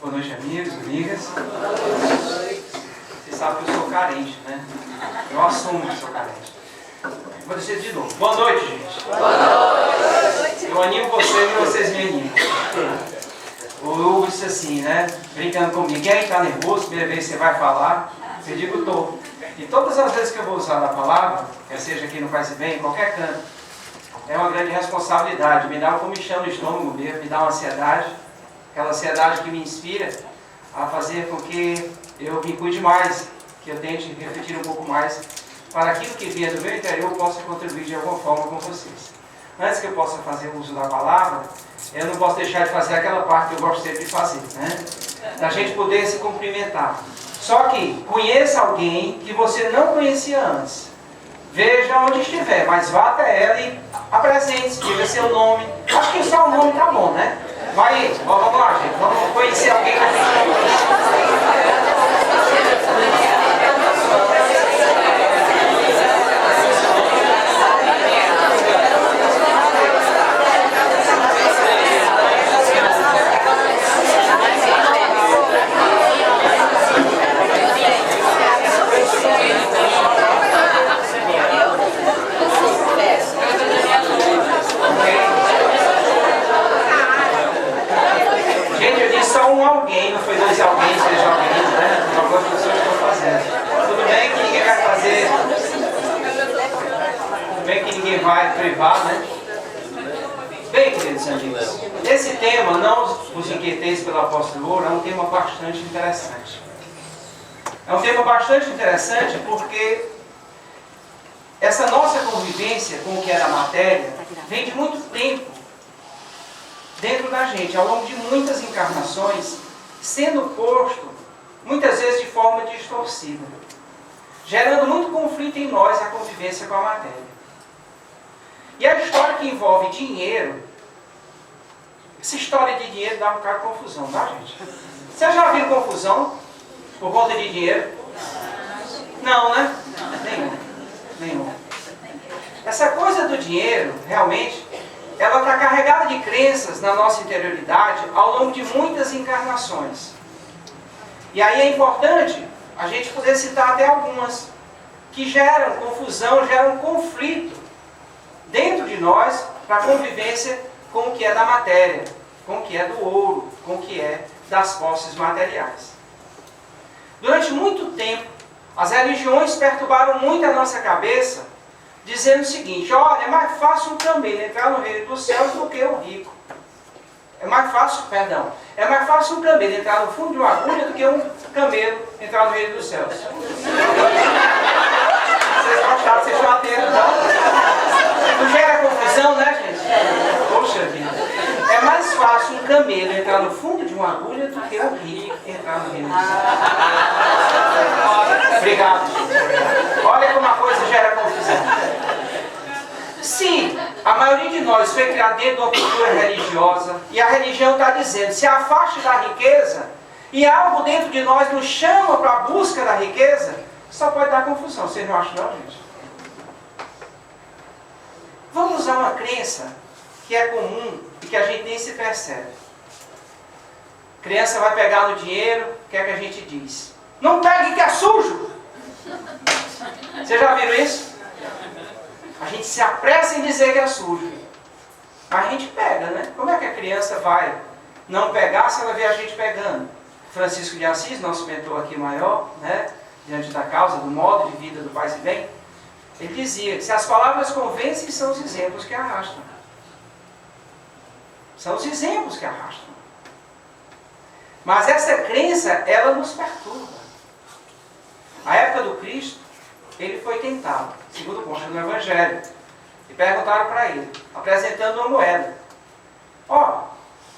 Boa noite, amigos, amigas. Vocês sabem que eu sou carente, né? Eu assumo que sou carente. Vou dizer de novo. Boa noite, gente. Boa noite. Eu animo vocês e vocês me animam. O Hugo disse assim, né? Brincando comigo. Quem está nervoso, primeira vez que você vai falar, você diga o tô. E todas as vezes que eu vou usar a palavra, quer seja aqui no Faz Bem, em qualquer canto, é uma grande responsabilidade. Me dá um comichão no estômago mesmo, me dá uma ansiedade. Aquela ansiedade que me inspira a fazer com que eu me cuide mais, que eu tente refletir um pouco mais, para aquilo que vier do meu interior possa contribuir de alguma forma com vocês. Antes que eu possa fazer o uso da palavra, eu não posso deixar de fazer aquela parte que eu gosto sempre de fazer, né? Da gente poder se cumprimentar. Só que conheça alguém que você não conhecia antes. Veja onde estiver, mas vá até ela e apresente-se, diga seu nome. Acho que só o nome tá bom, né? Vai, vamos lá, gente. Vamos conhecer alguém que a gente não conhece. Alguém, não foi dois alguém, três alguém, né? Algumas pessoas estão fazendo. Tudo bem que ninguém vai fazer. Tudo bem que ninguém vai privar, né? Bem, queridos amigos, esse tema, não vos inquieteis pelo apóstolo Ouro, é um tema bastante interessante. É um tema bastante interessante porque essa nossa convivência com o que era a matéria vem de muito tempo dentro da gente, ao longo de muitas encarnações, sendo posto, muitas vezes de forma distorcida, gerando muito conflito em nós a convivência com a matéria. E a história que envolve dinheiro, essa história de dinheiro dá um bocado de confusão, tá, gente? Vocês já viram confusão por conta de dinheiro? Não, né? Nenhum. Essa coisa do dinheiro, realmente, ela está carregada de crenças na nossa interioridade ao longo de muitas encarnações. E aí é importante a gente poder citar até algumas que geram confusão, geram conflito dentro de nós para a convivência com o que é da matéria, com o que é do ouro, com o que é das posses materiais. Durante muito tempo, as religiões perturbaram muito a nossa cabeça, dizendo o seguinte: olha, é mais fácil um camelo entrar no reino dos céus do que o rico. É mais fácil um camelo entrar no fundo de uma agulha do que um camelo entrar no reino dos céus. Vocês gostaram, vocês estão atentos, não? Não gera confusão, né, gente? Poxa vida. É mais fácil um camelo entrar no fundo de uma agulha do que um rico entrar no reino dos céus. Obrigado, gente. Olha como a coisa gera confusão. Se a maioria de nós foi criada dentro de uma cultura religiosa e a religião está dizendo, se afaste da riqueza, e algo dentro de nós nos chama para a busca da riqueza, só pode dar confusão. Vocês não acham não, gente? Vamos usar uma crença que é comum e que a gente nem se percebe. Criança vai pegar no dinheiro, o que é que a gente diz? Não pegue que é sujo! Vocês já viram isso? A gente se apressa em dizer que é sujo. Mas a gente pega, né? Como é que a criança vai não pegar se ela vê a gente pegando? Francisco de Assis, nosso mentor aqui maior, né? Diante da causa, do modo de vida do Faz Bem, ele dizia que se as palavras convencem, são os exemplos que arrastam. São os exemplos que arrastam. Mas essa crença, ela nos perturba. A época do Cristo, ele foi tentado, segundo consta no Evangelho, e perguntaram para ele, apresentando uma moeda: ó,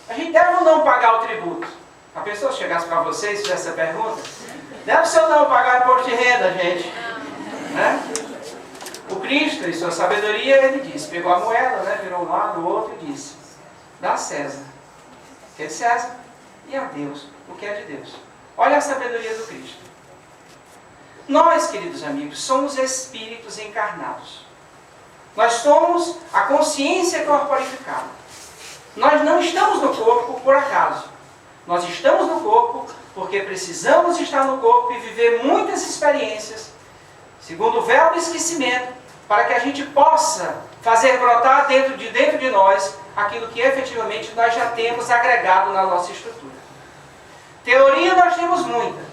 a gente deve ou não pagar o tributo? A pessoa chegasse para vocês e fizesse essa pergunta: deve-se ou não pagar imposto de renda, gente? Né? O Cristo, em sua sabedoria, ele disse, pegou a moeda, né, virou um lado, o outro e disse: dá a César o que é de César, e a Deus o que é de Deus. Olha a sabedoria do Cristo. Nós, queridos amigos, somos espíritos encarnados. Nós somos a consciência corporificada. Nós não estamos no corpo por acaso. Nós estamos no corpo porque precisamos estar no corpo e viver muitas experiências, segundo o véu do esquecimento, para que a gente possa fazer brotar dentro de nós aquilo que efetivamente nós já temos agregado na nossa estrutura. Teoria nós temos muita,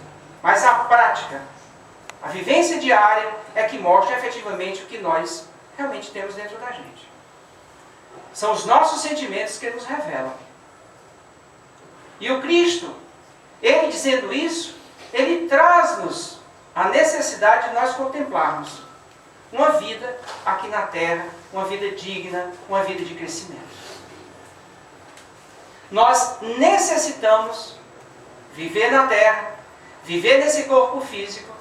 mas a prática, a vivência diária é que mostra efetivamente o que nós realmente temos dentro da gente. São os nossos sentimentos que nos revelam. E o Cristo, Ele dizendo isso, Ele traz-nos a necessidade de nós contemplarmos uma vida aqui na terra, uma vida digna, uma vida de crescimento. Nós necessitamos viver na terra, viver nesse corpo físico,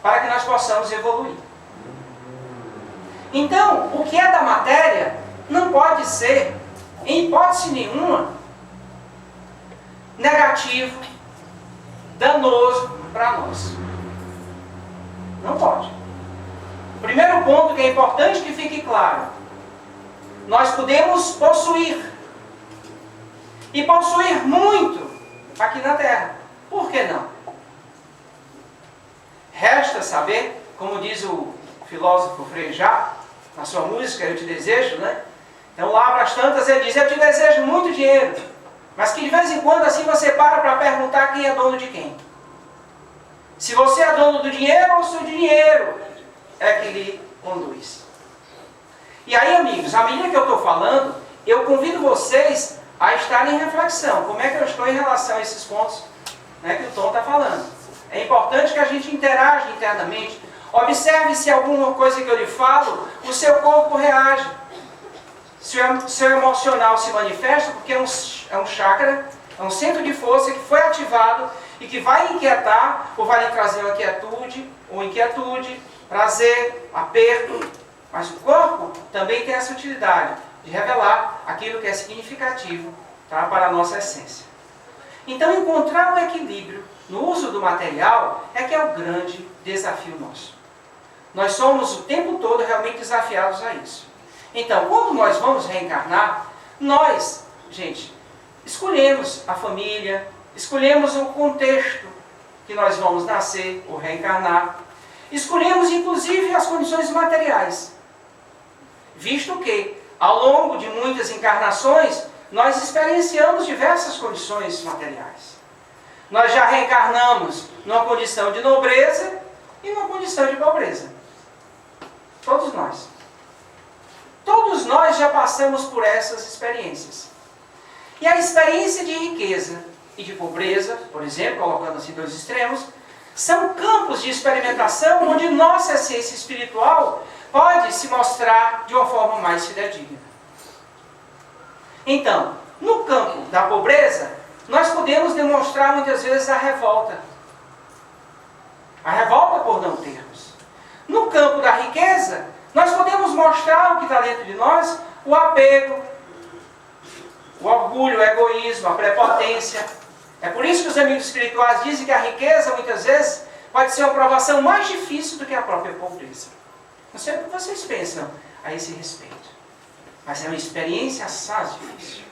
para que nós possamos evoluir. Então, o que é da matéria não pode ser, em hipótese nenhuma, negativo, danoso para nós. Não pode. O primeiro ponto que é importante que fique claro: nós podemos possuir, e possuir muito aqui na terra. Por que não? Resta saber, como diz o filósofo Frejá, na sua música Eu Te Desejo, né? Então lá para as tantas ele diz: eu te desejo muito dinheiro, mas que de vez em quando assim você para perguntar quem é dono de quem. Se você é dono do dinheiro ou se o dinheiro é que lhe conduz. E aí, amigos, à medida que eu estou falando, eu convido vocês a estarem em reflexão. Como é que eu estou em relação a esses pontos, né, que o Tom está falando? É importante que a gente interaja internamente. Observe se alguma coisa que eu lhe falo, o seu corpo reage. Se o seu emocional se manifesta, porque é um chakra, é um centro de força que foi ativado e que vai inquietar, ou vai lhe trazer uma quietude, ou inquietude, prazer, aperto. Mas o corpo também tem essa utilidade de revelar aquilo que é significativo, tá, para a nossa essência. Então, encontrar um equilíbrio no uso do material é que é o grande desafio nosso. Nós somos o tempo todo realmente desafiados a isso. Então, quando nós vamos reencarnar, nós, gente, escolhemos a família, escolhemos o contexto que nós vamos nascer ou reencarnar, escolhemos inclusive as condições materiais, visto que, ao longo de muitas encarnações, nós experienciamos diversas condições materiais. Nós já reencarnamos numa condição de nobreza e numa condição de pobreza. Todos nós. Todos nós já passamos por essas experiências. E a experiência de riqueza e de pobreza, por exemplo, colocando assim dois extremos, são campos de experimentação onde nossa essência espiritual pode se mostrar de uma forma mais fidedigna. Então, no campo da pobreza, nós podemos demonstrar muitas vezes a revolta. A revolta por não termos. No campo da riqueza, nós podemos mostrar o que está dentro de nós, o apego, o orgulho, o egoísmo, a prepotência. É por isso que os amigos espirituais dizem que a riqueza, muitas vezes, pode ser uma provação mais difícil do que a própria pobreza. Não sei o que vocês pensam a esse respeito. Mas é uma experiência assaz difícil.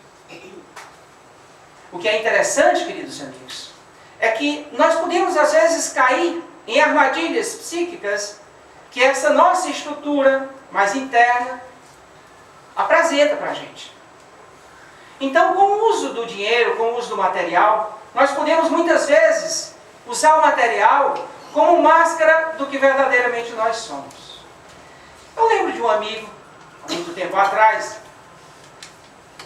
O que é interessante, queridos amigos, é que nós podemos, às vezes, cair em armadilhas psíquicas que essa nossa estrutura mais interna apresenta para a gente. Então, com o uso do dinheiro, com o uso do material, nós podemos muitas vezes usar o material como máscara do que verdadeiramente nós somos. Eu lembro de um amigo, há muito tempo atrás,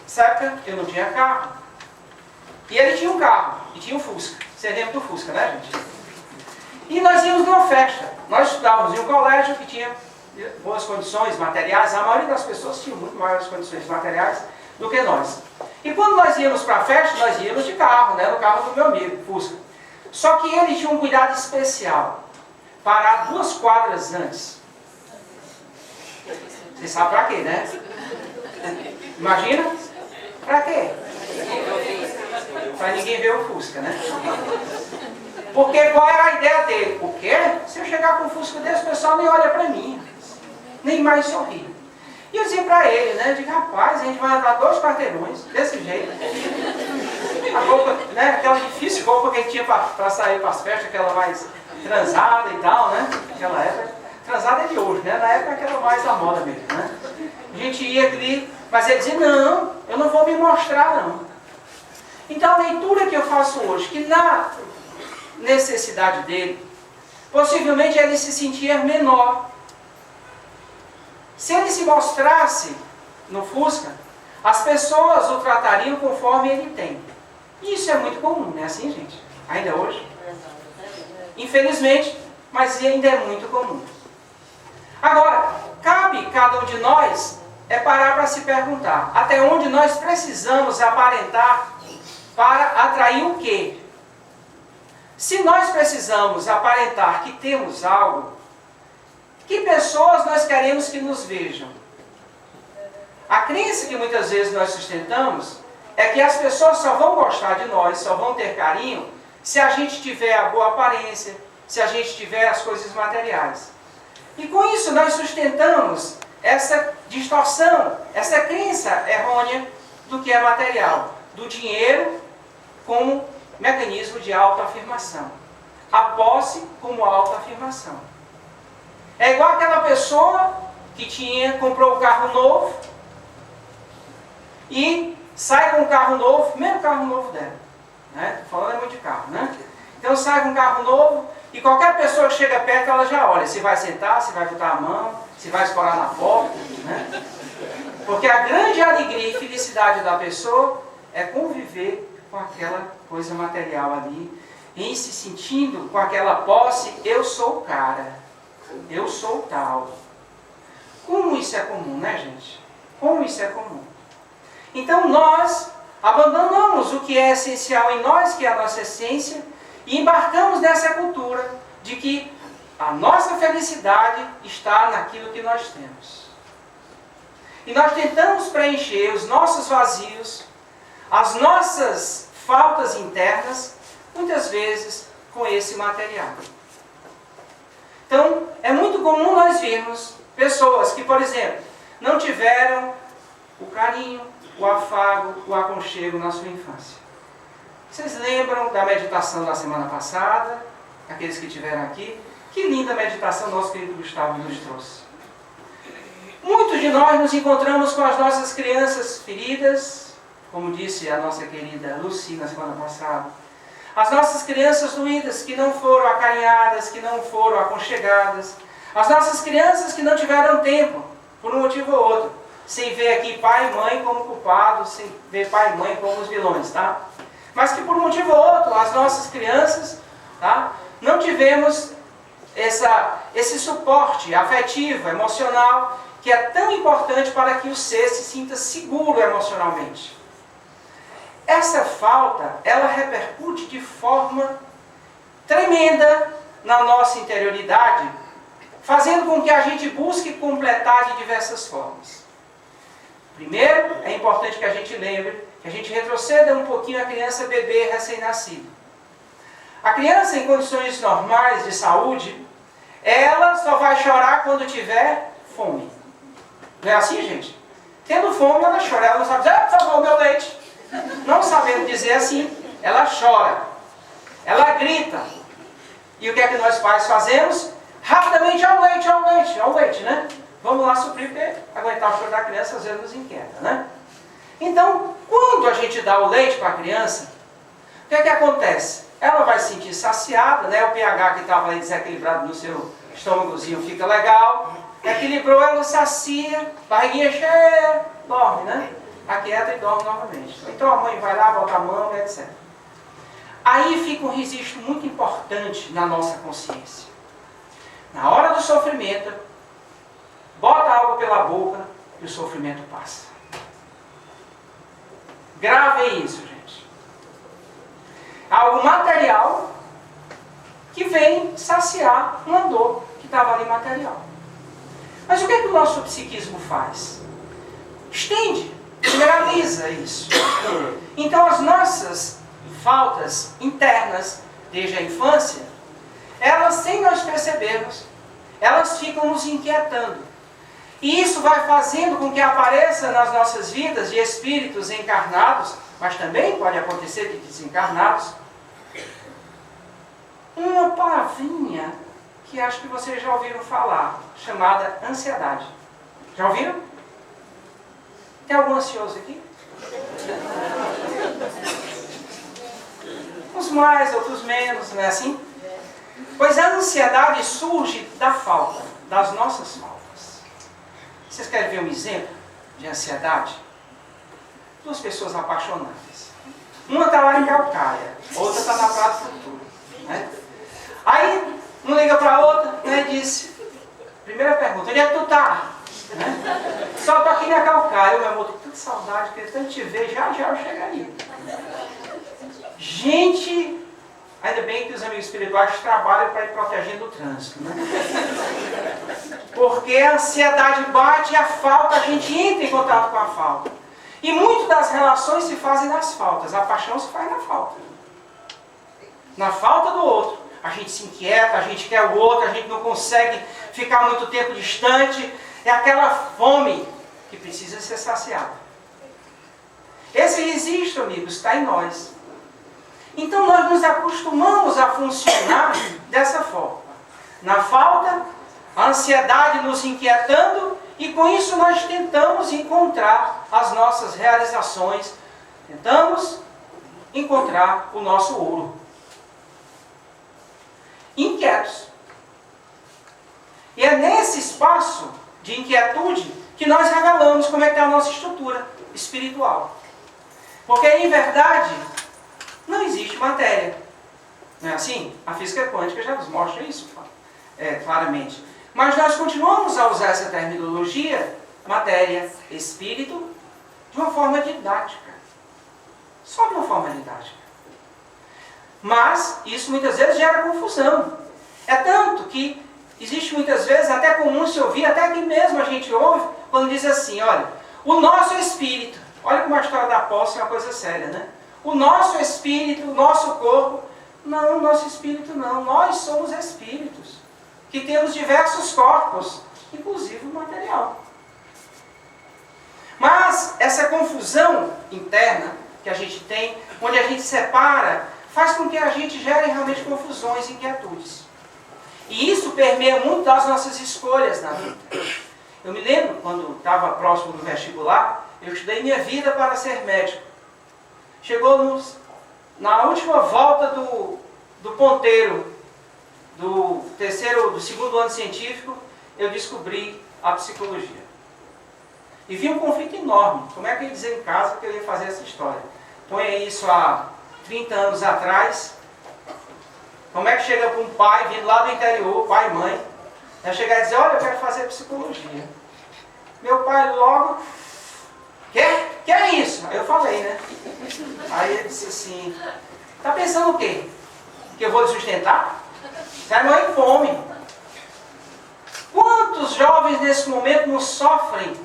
nessa época eu não tinha carro, e ele tinha um carro, e tinha um Fusca. Você lembra do Fusca, né, gente? E nós íamos numa festa. Nós estudávamos em um colégio que tinha boas condições materiais. A maioria das pessoas tinha muito maiores condições materiais do que nós. E quando nós íamos para a festa, nós íamos de carro, né, no carro do meu amigo, Fusca. Só que ele tinha um cuidado especial. Parar 2 quadras antes. Você sabe para quê, né? Imagina? Para quê? Para ninguém ver o Fusca, né? Porque qual era a ideia dele? O quê? Se eu chegar com o Fusca desse, o pessoal nem olha para mim. Nem mais sorri. E eu dizia para ele, né? Eu digo, rapaz, a gente vai andar 2 quarteirões, desse jeito. A roupa, né? Aquela difícil roupa que a gente tinha para sair para as festas, aquela mais transada e tal, né? Naquela época. Transada é de hoje, né? Na época aquela mais da moda mesmo, né? A gente ia ali, mas ele dizia, não, eu não vou me mostrar, não. Então a leitura que eu faço hoje, que na necessidade dele, possivelmente ele se sentia menor. Se ele se mostrasse no Fusca, as pessoas o tratariam conforme ele tem. Isso é muito comum, não é assim, gente? Ainda hoje. Infelizmente, mas ainda é muito comum. Agora, cabe cada um de nós parar para se perguntar, até onde nós precisamos aparentar para atrair o quê? Se nós precisamos aparentar que temos algo, que pessoas nós queremos que nos vejam? A crença que muitas vezes nós sustentamos é que as pessoas só vão gostar de nós, só vão ter carinho, se a gente tiver a boa aparência, se a gente tiver as coisas materiais. E com isso nós sustentamos essa distorção, essa crença errônea do que é material, do dinheiro como mecanismo de autoafirmação, a posse como autoafirmação. É igual aquela pessoa que comprou um carro novo e sai com um carro novo, mesmo carro novo dela, né? Estou falando muito de carro, né? Então sai com um carro novo e qualquer pessoa que chega perto, ela já olha, se vai sentar, se vai botar a mão, se vai escorar na porta, né? Porque a grande alegria e felicidade da pessoa é conviver com aquela coisa material ali, em se sentindo com aquela posse, eu sou o cara, eu sou o tal. Como isso é comum, né, gente? Como isso é comum. Então nós abandonamos o que é essencial em nós, que é a nossa essência, e embarcamos nessa cultura de que a nossa felicidade está naquilo que nós temos. E nós tentamos preencher os nossos vazios, as nossas faltas internas, muitas vezes com esse material. Então, é muito comum nós vermos pessoas que, por exemplo, não tiveram o carinho, o afago, o aconchego na sua infância. Vocês lembram da meditação da semana passada? Aqueles que estiveram aqui? Que linda meditação nosso querido Gustavo nos trouxe. Muitos de nós nos encontramos com as nossas crianças feridas, como disse a nossa querida Lucy na semana passada. As nossas crianças doídas que não foram acarinhadas, que não foram aconchegadas. As nossas crianças que não tiveram tempo, por um motivo ou outro. Sem ver aqui pai e mãe como culpados, sem ver pai e mãe como os vilões, tá? Mas que por um motivo ou outro, as nossas crianças, tá, não tivemos esse suporte afetivo, emocional, que é tão importante para que o ser se sinta seguro emocionalmente. Essa falta, ela repercute de forma tremenda na nossa interioridade, fazendo com que a gente busque completar de diversas formas. Primeiro, é importante que a gente lembre, que a gente retroceda um pouquinho a criança bebê recém-nascido. A criança em condições normais de saúde, ela só vai chorar quando tiver fome. Não é assim, gente? Tendo fome, ela chora. Ela não sabe dizer, por favor, meu leite. Não sabendo dizer assim, ela chora. Ela grita. E o que é que nós pais fazemos? Rapidamente, ao leite, né? Vamos lá suprir, porque aguentar o choro da criança às vezes nos inquieta, né? Então, quando a gente dá o leite para a criança, o que é que acontece? Ela vai se sentir saciada, né? O pH que estava aí desequilibrado no seu estômagozinho fica legal. Equilibrou, ela sacia, barriguinha cheia, dorme, né? Aquieta e dorme novamente. Então a mãe vai lá, bota a mão, etc. Aí fica um registro muito importante na nossa consciência. Na hora do sofrimento, bota algo pela boca e o sofrimento passa. Gravem isso, gente. Algo material que vem saciar uma dor que estava ali material. Mas o que é que o nosso psiquismo faz? Estende, generaliza isso. Então as nossas faltas internas, desde a infância, elas, sem nós percebermos, elas ficam nos inquietando. E isso vai fazendo com que apareça nas nossas vidas de espíritos encarnados, mas também pode acontecer de desencarnados, uma palavrinha que acho que vocês já ouviram falar, chamada ansiedade. Já ouviram? Tem algum ansioso aqui? Uns mais, outros menos, não é assim? Pois a ansiedade surge da falta, das nossas faltas. Vocês querem ver um exemplo de ansiedade? Duas pessoas apaixonadas. Uma está lá em Calcaia, outra está na Praia do Futuro. Né? Aí, um liga para a outra, né, e disse, primeira pergunta, onde é que tu está? Né? Só estou aqui na Calcaia. Meu amor, estou com tanta saudade, queria tanto te ver, já eu chegaria. Gente, ainda bem que os amigos espirituais trabalham para ir protegendo o trânsito, né? Porque a ansiedade bate e a falta, a gente entra em contato com a falta. E muito das relações se fazem nas faltas, a paixão se faz na falta. Na falta do outro. A gente se inquieta, a gente quer o outro, a gente não consegue ficar muito tempo distante. É aquela fome que precisa ser saciada. Esse registro, amigos, está em nós. Então nós nos acostumamos a funcionar dessa forma. Na falta, a ansiedade nos inquietando, e com isso nós tentamos encontrar as nossas realizações, tentamos encontrar o nosso ouro. Inquietos. E é nesse espaço de inquietude que nós revelamos como é que está a nossa estrutura espiritual. Porque, em verdade, não existe matéria. Não é assim? A física quântica já nos mostra isso claramente. Mas nós continuamos a usar essa terminologia, matéria, espírito, de uma forma didática. Só de uma forma didática. Mas isso muitas vezes gera confusão. É tanto que existe muitas vezes, até comum se ouvir, até aqui mesmo a gente ouve, quando diz assim, olha, o nosso espírito, olha como a história da posse é uma coisa séria, né? O nosso espírito, o nosso corpo, não, o nosso espírito não, nós somos espíritos, que temos diversos corpos, inclusive o material. Mas essa confusão interna que a gente tem, onde a gente separa, faz com que a gente gere realmente confusões e inquietudes. E isso permeia muito das nossas escolhas na vida. Eu me lembro, quando estava próximo do vestibular, eu estudei minha vida para ser médico. Chegou na última volta do ponteiro, do segundo ano científico, eu descobri a psicologia. E vi um conflito enorme. Como é que eu ia dizer em casa que eu ia fazer essa história? Põe isso há 30 anos atrás. Como é que chega para um pai vindo lá do interior, pai e mãe, vai chegar e dizer, olha, eu quero fazer psicologia. Meu pai logo, que é isso? Aí eu falei, né? Aí ele disse assim, tá pensando o quê? Que eu vou lhe sustentar? Você vai morrer de fome. Quantos jovens nesse momento não sofrem,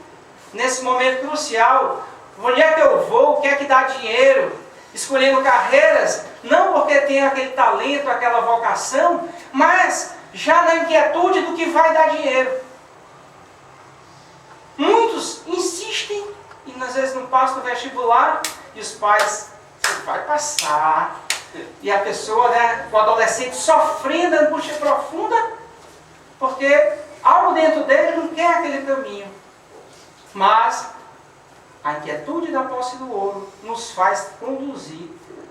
nesse momento crucial? Onde é que eu vou? O que é que dá dinheiro? Escolhendo carreiras, não porque tem aquele talento, aquela vocação, mas já na inquietude do que vai dar dinheiro. Muitos insistem e às vezes não passam no vestibular e os pais, você vai passar. E a pessoa, né, o adolescente sofrendo, angústia profunda, porque algo dentro dele não quer aquele caminho. Mas a inquietude da posse do ouro nos faz conduzir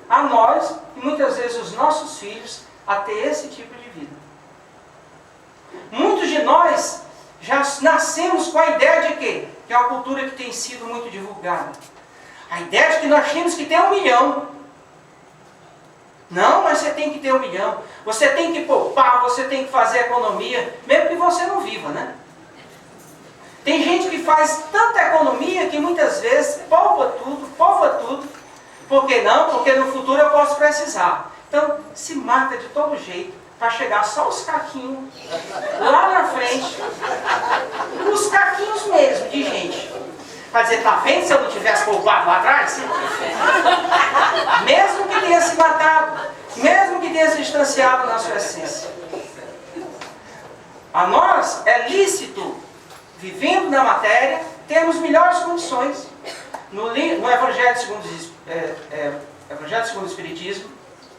a nós e muitas vezes os nossos filhos a ter esse tipo de vida. Muitos de nós já nascemos com a ideia de quê? Que é uma cultura que tem sido muito divulgada. A ideia de que nós temos que ter 1 milhão. Não, mas você tem que ter 1 milhão. Você tem que poupar, você tem que fazer economia, mesmo que você não viva, né? Tem gente que faz tanta economia que muitas vezes poupa tudo. Por que não? Porque no futuro eu posso precisar. Então, se mata de todo jeito para chegar só os caquinhos lá na frente. Os caquinhos mesmo de gente. Para dizer, tá vendo se eu não tivesse poupado lá atrás? Mesmo que tenha se matado, mesmo que tenha se distanciado na sua essência. A nós é lícito vivendo na matéria, temos melhores condições. No Evangelho segundo o Espiritismo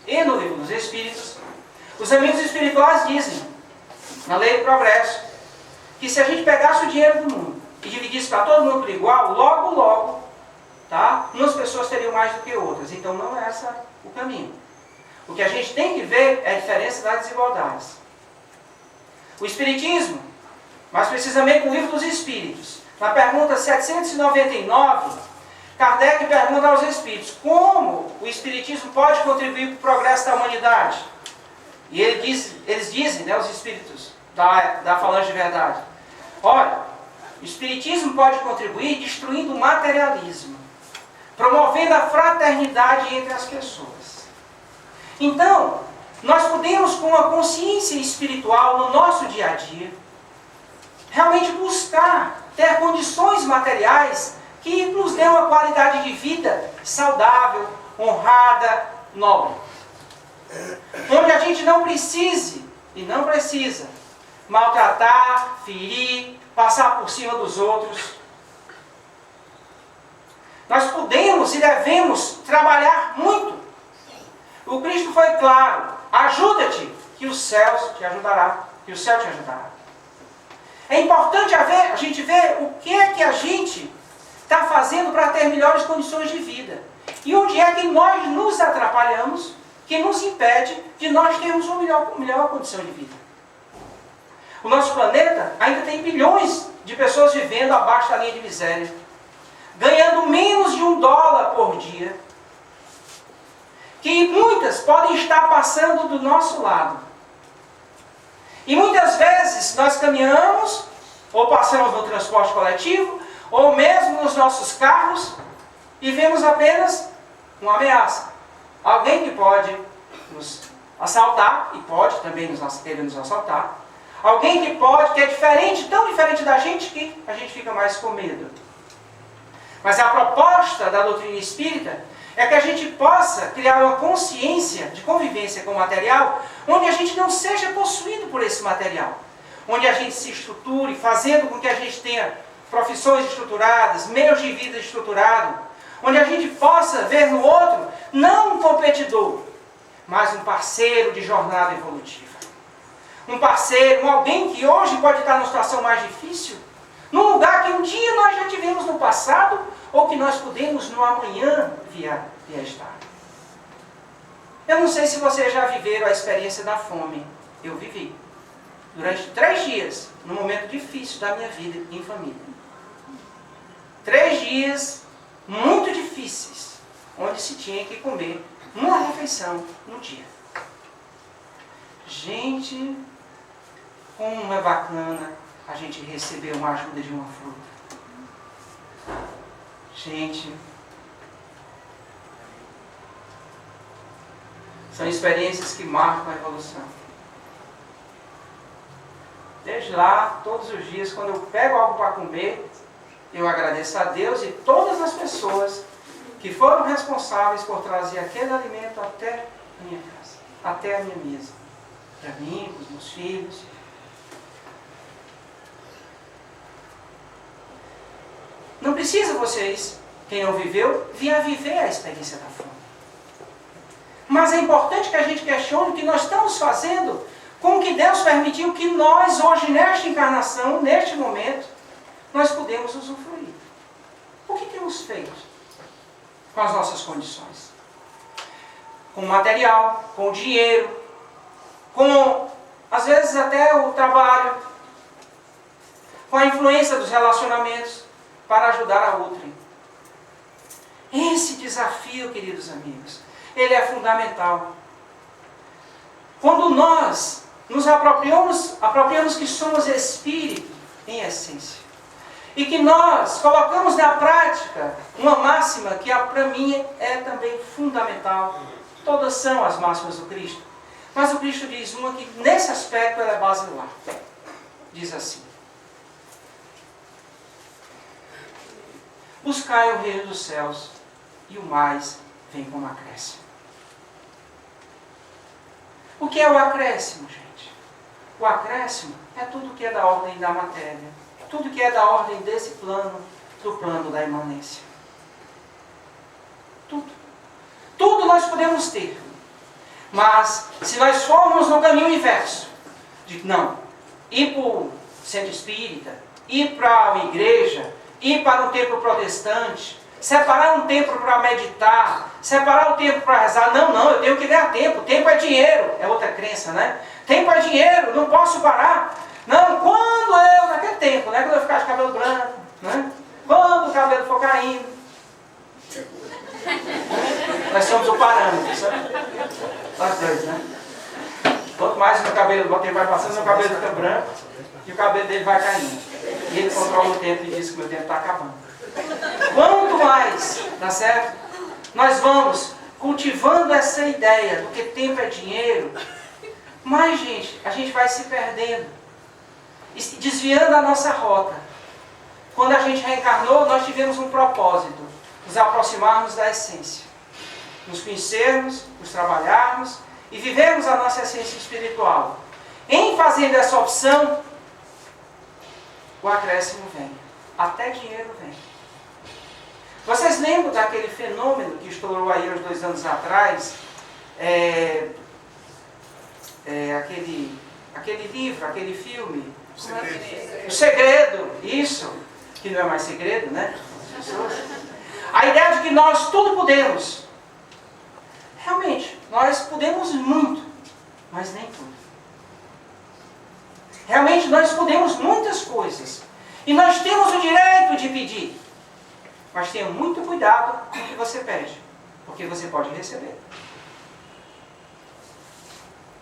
e no Livro dos Espíritos, os amigos espirituais dizem, na Lei do Progresso, que se a gente pegasse o dinheiro do mundo e dividisse para todo mundo por igual, logo, tá? Umas pessoas teriam mais do que outras. Então não é esse o caminho. O que a gente tem que ver é a diferença das desigualdades. O Espiritismo, mais precisamente no Livro dos Espíritos, na pergunta 799, Kardec pergunta aos Espíritos como o Espiritismo pode contribuir para o progresso da humanidade. E eles dizem, né, os Espíritos da Falange de Verdade, olha, o Espiritismo pode contribuir destruindo o materialismo, promovendo a fraternidade entre as pessoas. Então, nós podemos, com a consciência espiritual no nosso dia a dia, realmente buscar ter condições materiais que nos dê uma qualidade de vida saudável, honrada, nobre. Onde a gente não precise, e não precisa, maltratar, ferir, passar por cima dos outros. Nós podemos e devemos trabalhar muito. O Cristo foi claro, ajuda-te, que o céu te ajudará, que o céu te ajudará. É importante a gente ver o que é que a gente está fazendo para ter melhores condições de vida. E onde é que nós nos atrapalhamos, que nos impede de nós termos uma melhor condição de vida. O nosso planeta ainda tem bilhões de pessoas vivendo abaixo da linha de miséria, ganhando menos de $1 por dia, que muitas podem estar passando do nosso lado. E muitas vezes nós caminhamos, ou passamos no transporte coletivo, ou mesmo nos nossos carros, e vemos apenas uma ameaça. Alguém que pode nos assaltar, e pode também querer nos assaltar. Alguém que é diferente, tão diferente da gente, que a gente fica mais com medo. Mas a proposta da doutrina espírita é que a gente possa criar uma consciência de convivência com o material, onde a gente não seja possuído por esse material. Onde a gente se estruture, fazendo com que a gente tenha profissões estruturadas, meios de vida estruturados, onde a gente possa ver no outro, não um competidor, mas um parceiro de jornada evolutiva. Um parceiro, alguém que hoje pode estar numa situação mais difícil, num lugar que um dia nós já tivemos no passado, ou que nós podemos no amanhã vir estar. Eu não sei se vocês já viveram a experiência da fome. Eu vivi. Durante 3 dias, num momento difícil da minha vida em família. 3 dias muito difíceis, onde se tinha que comer uma refeição no dia. Gente, como é bacana a gente receber uma ajuda de uma fruta. Gente, são experiências que marcam a evolução. Desde lá, todos os dias, quando eu pego algo para comer, eu agradeço a Deus e todas as pessoas que foram responsáveis por trazer aquele alimento até a minha casa, até a minha mesa. Para mim, para os meus filhos. Não precisa vocês, quem não viveu, vir a viver a experiência da fome. Mas é importante que a gente questione o que nós estamos fazendo com o que Deus permitiu que nós, hoje, nesta encarnação, neste momento, nós podemos usufruir. O que temos feito com as nossas condições? Com o material, com o dinheiro, com, às vezes, até o trabalho, com a influência dos relacionamentos, para ajudar a outrem. Esse desafio, queridos amigos, ele é fundamental. Quando nós nos apropriamos que somos espírito em essência, e que nós colocamos na prática uma máxima que para mim é também fundamental. Todas são as máximas do Cristo. Mas o Cristo diz uma que nesse aspecto ela é basilar. Diz assim: buscai o reino dos céus, e o mais vem como acréscimo. O que é o acréscimo, gente? O acréscimo é tudo que é da ordem da matéria. tudo que é da ordem desse plano, do plano da imanência. Tudo. Tudo nós podemos ter. Mas, se nós formos no caminho inverso, de não, ir para o centro espírita, ir para uma igreja, ir para um templo protestante, separar um tempo para meditar, separar um tempo para rezar, não, eu tenho que ganhar tempo, tempo é dinheiro, é outra crença, né? Tempo é dinheiro, não posso parar. Não, quando eu, naquele tempo, né? Quando eu ficar de cabelo branco, né? Quando o cabelo for caindo. Nós somos o parâmetro, sabe? Nós dois, né? Quanto mais o meu cabelo, o tempo vai passando, meu cabelo fica branco e o cabelo dele vai caindo. E ele controla o tempo e diz que o meu tempo está acabando. Quanto mais, tá certo? Nós vamos cultivando essa ideia do que tempo é dinheiro, mais, gente, a gente vai se perdendo, desviando a nossa rota. Quando a gente reencarnou, nós tivemos um propósito, nos aproximarmos da essência, nos conhecermos, nos trabalharmos e vivermos a nossa essência espiritual. Em fazendo essa opção, o acréscimo vem, até dinheiro vem. Vocês lembram daquele fenômeno que estourou aí uns 2 anos atrás? Aquele livro, aquele filme. O Segredo. Isso. Que não é mais segredo, né? A ideia de que nós tudo podemos. Realmente, nós podemos muito, mas nem tudo. Realmente, nós podemos muitas coisas. E nós temos o direito de pedir. Mas tenha muito cuidado com o que você pede, porque você pode receber.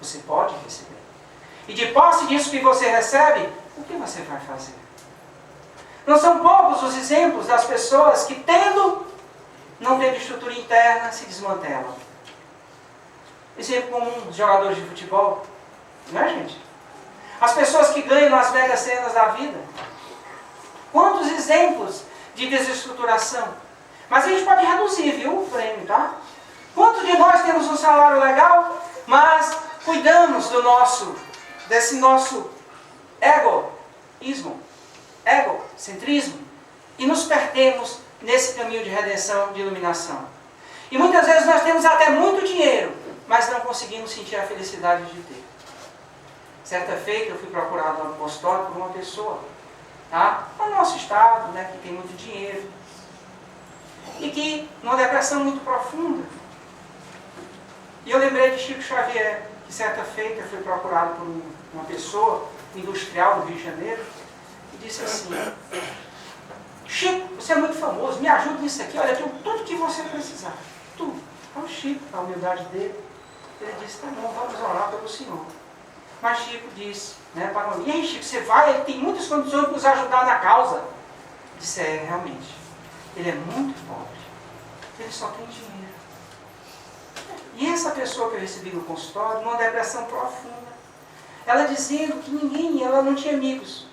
Você pode receber. E de posse disso que você recebe, o que você vai fazer? Não são poucos os exemplos das pessoas que, não tendo estrutura interna, se desmantelam. Exemplo comum, os jogadores de futebol. Não é, gente? As pessoas que ganham nas megas cenas da vida. Quantos exemplos de desestruturação? Mas a gente pode reduzir, viu, o prêmio, tá? Quantos de nós temos um salário legal, mas cuidamos desse nosso egocentrismo, e nos perdemos nesse caminho de redenção, de iluminação. E muitas vezes nós temos até muito dinheiro, mas não conseguimos sentir a felicidade de ter. Certa feita eu fui procurado no consultório por uma pessoa, tá? No nosso estado, né, que tem muito dinheiro, e que numa depressão muito profunda. E eu lembrei de Chico Xavier, que certa feita foi procurado por uma pessoa, um industrial do Rio de Janeiro, e disse assim: Chico, você é muito famoso, me ajuda nisso aqui, olha, eu tenho tudo que você precisar. Tudo. Então Chico, a humildade dele, ele disse: tá bom, vamos orar pelo senhor. Mas Chico disse, né, para mim: e aí, Chico, você vai, ele tem muitas condições de nos ajudar na causa. Eu disse: realmente, ele é muito pobre, ele só tem dinheiro. E essa pessoa que eu recebi no consultório, numa depressão profunda, ela dizendo que ela não tinha amigos,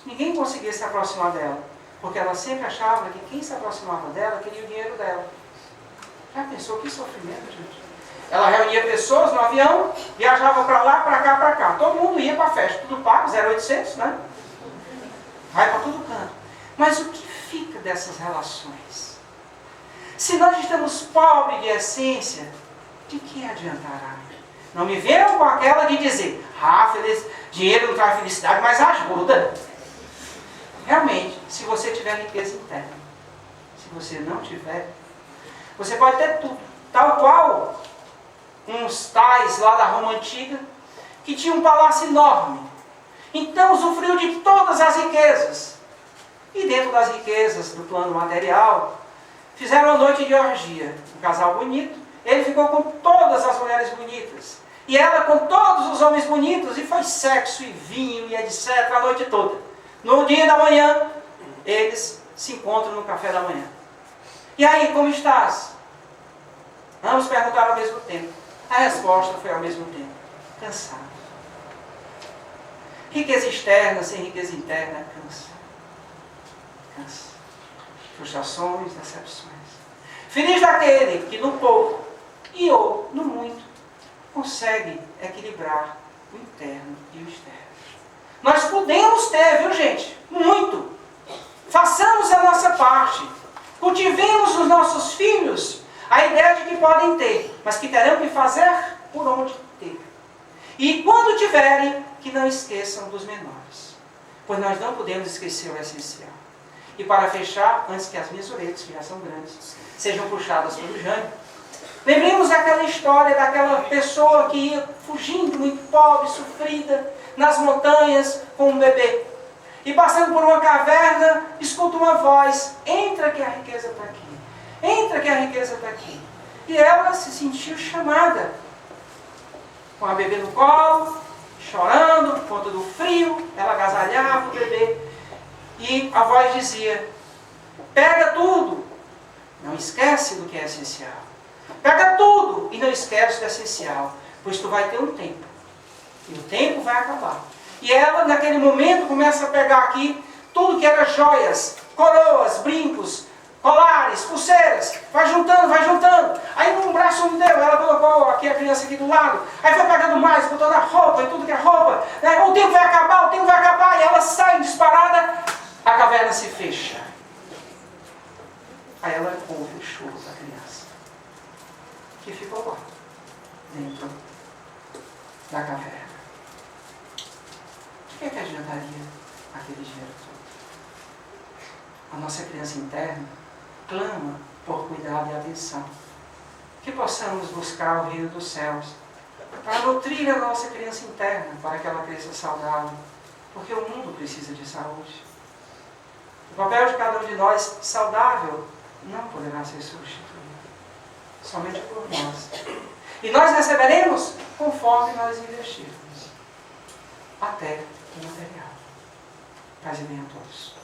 ninguém conseguia se aproximar dela, porque ela sempre achava que quem se aproximava dela queria o dinheiro dela. Já pensou que sofrimento, gente? Ela reunia pessoas no avião, viajava para lá, para cá, para cá. Todo mundo ia para a festa, tudo pago, 0800, né? Vai para todo canto. Mas o que fica dessas relações? Se nós estamos pobres de essência, de que adiantará? Não me venham com aquela de dizer: dinheiro não traz felicidade, mas ajuda. Realmente, se você tiver riqueza interna, se você não tiver, você pode ter tudo. Tal qual uns tais lá da Roma Antiga, que tinham um palácio enorme. Então usufruiu de todas as riquezas. E dentro das riquezas do plano material, fizeram uma noite de orgia. Um casal bonito, ele ficou com todas as mulheres bonitas. E ela com todos os homens bonitos, e foi sexo e vinho e etc. a noite toda. No dia da manhã, eles se encontram no café da manhã. E aí, como estás? Ambos perguntaram ao mesmo tempo. A resposta foi ao mesmo tempo: cansado. Riqueza externa sem riqueza interna cansa. Cansa. Frustrações, decepções. Feliz daquele que no pouco e ou no muito consegue equilibrar o interno e o externo. Nós podemos ter, viu gente? Muito. Façamos a nossa parte. Cultivemos os nossos filhos a ideia de que podem ter, mas que terão que fazer por onde ter. E quando tiverem, que não esqueçam dos menores. Pois nós não podemos esquecer o essencial. E para fechar, antes que as minhas orelhas, que já são grandes, sejam puxadas pelo Jânio, lembremos daquela história daquela pessoa que ia fugindo, muito pobre, sofrida, nas montanhas com um bebê. E passando por uma caverna, escuta uma voz: entra que a riqueza está aqui. Entra que a riqueza está aqui. E ela se sentiu chamada. Com a bebê no colo, chorando por conta do frio, ela agasalhava o bebê. E a voz dizia: pega tudo, não esquece do que é essencial. Pega tudo e não esquece do essencial, pois tu vai ter um tempo. E o tempo vai acabar. E ela, naquele momento, começa a pegar aqui tudo que era joias, coroas, brincos, colares, pulseiras. Vai juntando, vai juntando. Aí num braço não deu, ela colocou aqui a criança aqui do lado. Aí foi pegando mais, botou na roupa e tudo que é roupa. O tempo vai acabar, o tempo vai acabar. E ela sai disparada, a caverna se fecha. Aí ela ouve o choro da criança, que ficou lá, dentro da caverna. O que adiantaria aquele dinheiro todo? A nossa criança interna clama por cuidado e atenção. Que possamos buscar o reino dos céus para nutrir a nossa criança interna, para que ela cresça saudável, porque o mundo precisa de saúde. O papel de cada um de nós, saudável, não poderá ser substituído, somente por nós. E nós receberemos conforme nós investirmos, até o material. Paz e bem a todos.